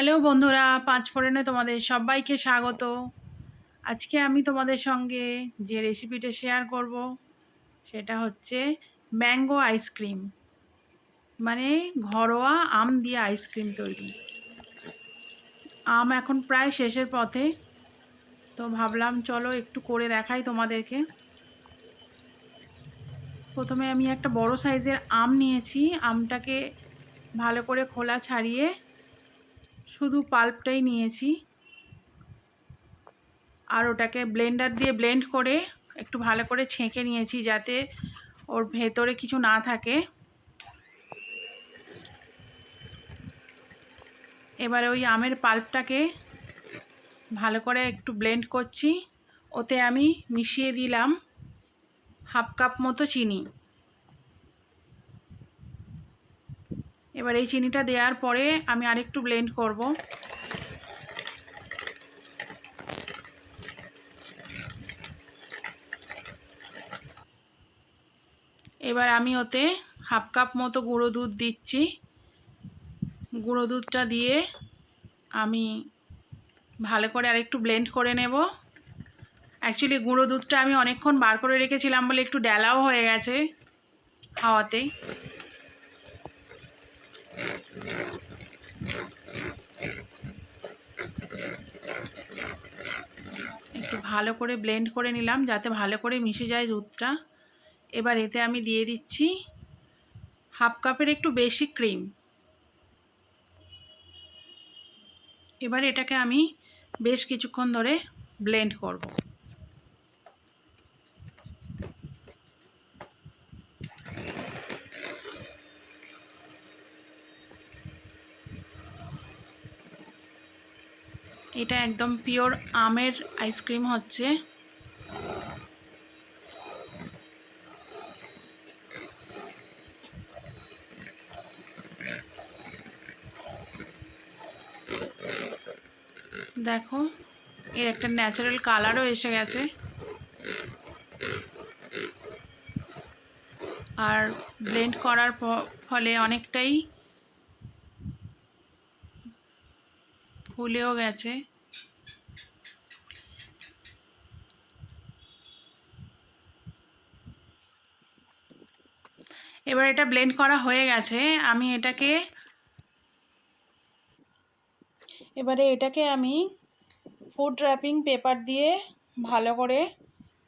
Hello বন্ধুরা, পাঁচ ফোড়নে তোমাদের সবাইকে স্বাগত। আজকে আমি তোমাদের সঙ্গে যে রেসিপিটা শেয়ার করব সেটা হচ্ছে ম্যাঙ্গো আইসক্রিম, মানে ঘরোয়া আম দিয়ে আইসক্রিম তৈরি। আম এখন প্রায় শেষের পথে, তো ভাবলাম চলো একটু করে দেখাই তোমাদেরকে। প্রথমে আমি একটা বড় সাইজের আম নিয়েছি। আমটাকে ভালো করে খোলা ছাড়িয়ে শুধু পাল্পটাই নিয়েছি, আর ওটাকে ব্লেন্ডার দিয়ে ব্লেন্ড করে একটু ভালো করে ছেঁকে নিয়েছি যাতে ওর ভেতরে কিছু না থাকে। এবারে ওই আমের পাল্পটাকে ভালো করে একটু ব্লেন্ড করছি। ওতে আমি মিশিয়ে দিলাম হাফ কাপ মতো চিনি। এবার এই চিনিটা দেওয়ার পরে আমি আরেকটু ব্লেন্ড করব। এবার আমি ওতে হাফ কাপ মতো গুঁড়ো দুধ দিচ্ছি। গুঁড়ো দুধটা দিয়ে আমি ভালো করে আরেকটু ব্লেন্ড করে নেব। অ্যাকচুয়ালি গুঁড়ো দুধটা আমি অনেকক্ষণ বার করে রেখেছিলাম বলে একটু ডেলাও হয়ে গেছে হাওয়াতে। একটু ভালো করে ব্লেন্ড করে নিলাম যাতে ভালো করে মিশে যায় দুধটা। এবার এতে আমি দিয়ে দিচ্ছি হাফ কাপের একটু বেশি ক্রিম। এবার এটাকে আমি বেশ কিছুক্ষণ ধরে ব্লেন্ড করব। এটা একদম পিওর আমের আইসক্রিম হচ্ছে। দেখো, এর একটা ন্যাচারাল কালারও এসে গেছে, আর ব্লেন্ড করার ফলে অনেকটাই ফুলেও গেছে। এবার এটা ব্লেন্ড করা হয়ে গেছে। আমি এটাকে আমি ফুড র্যাপিং পেপার দিয়ে ভালো করে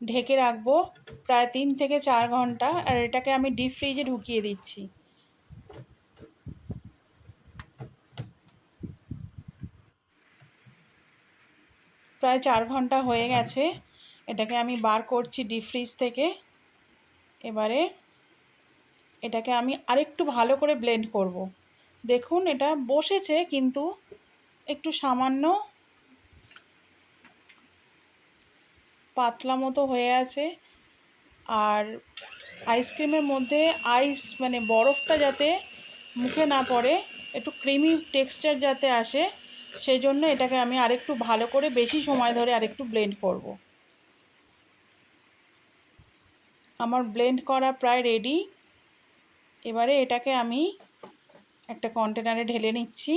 ঢেকে রাখবো প্রায় 3 থেকে 4 ঘন্টা। আর এটাকে আমি ডিপ ফ্রিজে ঢুকিয়ে দিচ্ছি। প্রায় 4 ঘন্টা হয়ে গেছে। এটাকে আমি বার করছি ডিপ ফ্রিজ থেকে। এবারে এটাকে আমি আরেকটু ভালো করে ব্লেন্ড করব। দেখুন, এটা বসেছে কিন্তু একটু সামান্য পাতলা মতো হয়ে আছে। আর আইসক্রিমের মধ্যে মানে বরফটা যাতে মুখে না পড়ে, একটু ক্রিমি টেক্সচার যাতে আসে, সেই জন্য এটাকে আমি আরেকটু ভালো করে বেশি সময় ধরে আরেকটু ব্লেন্ড করব। আমার ব্লেন্ড করা প্রায় রেডি। এবারে এটাকে আমি একটা কন্টেনারে ঢেলে নিচ্ছি।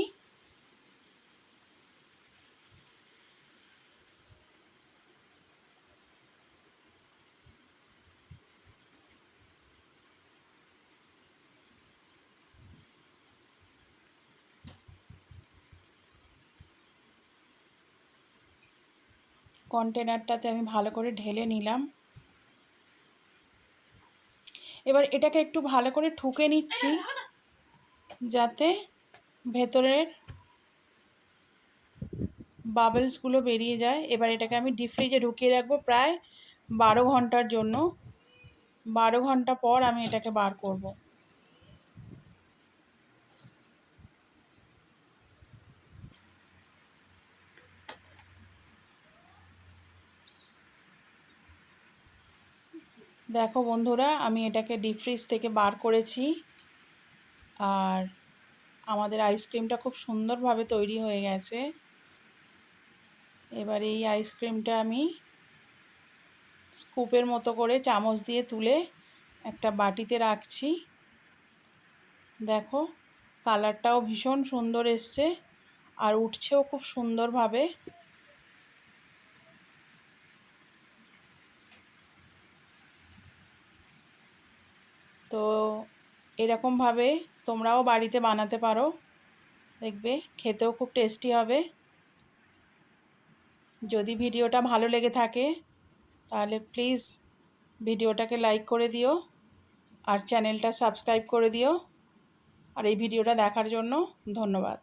কন্টেনারটাতে আমি ভালো করে ঢেলে নিলাম। এবার এটাকে একটু ভালো করে ঠুকে নিচ্ছি যাতে ভেতরের বাবলসগুলো বেরিয়ে যায়। এবার এটাকে আমি ডিপ ফ্রিজে ঢুকিয়ে রাখবো প্রায় 12 ঘন্টার জন্য। 12 ঘন্টা পর আমি এটাকে বার করব। দেখো বন্ধুরা, আমি এটাকে ডিপ ফ্রিজ থেকে বার করেছি, আর আমাদের আইসক্রিমটা খুব সুন্দরভাবে তৈরি হয়ে গেছে। এবার এই আইসক্রিমটা আমি স্কুপের মতো করে চামচ দিয়ে তুলে একটা বাটিতে রাখছি। দেখো, কালারটাও ভীষণ সুন্দর এসছে, আর উঠছেও খুব সুন্দরভাবে। তো এরকমভাবে তোমরাও বাড়িতে বানাতে পারো, দেখবে খেতেও খুব টেস্টি হবে। যদি ভিডিওটা ভালো লেগে থাকে তাহলে প্লিজ ভিডিওটাকে লাইক করে দিও আর চ্যানেলটা সাবস্ক্রাইব করে দিও। আর এই ভিডিওটা দেখার জন্য ধন্যবাদ।